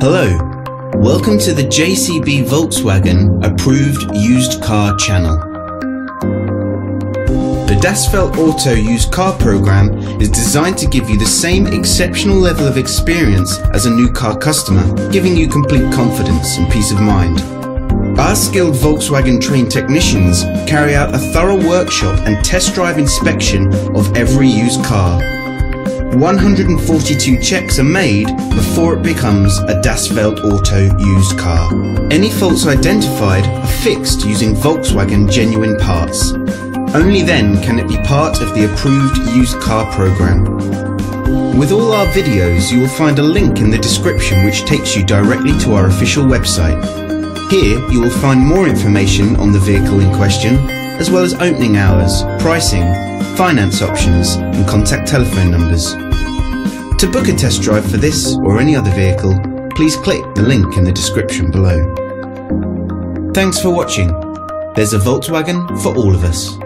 Hello, welcome to the JCB Volkswagen Approved Used Car channel. The Das Feld Auto Used Car program is designed to give you the same exceptional level of experience as a new car customer, giving you complete confidence and peace of mind. Our skilled Volkswagen trained technicians carry out a thorough workshop and test drive inspection of every used car. 142 checks are made before it becomes a Das Feld Auto used car. Any faults identified are fixed using Volkswagen genuine parts. Only then can it be part of the approved used car program. With all our videos, you will find a link in the description which takes you directly to our official website. Here you will find more information on the vehicle in question, as well as opening hours, pricing, finance options and contact telephone numbers. To book a test drive for this or any other vehicle, please click the link in the description below. Thanks for watching. There's a Volkswagen for all of us.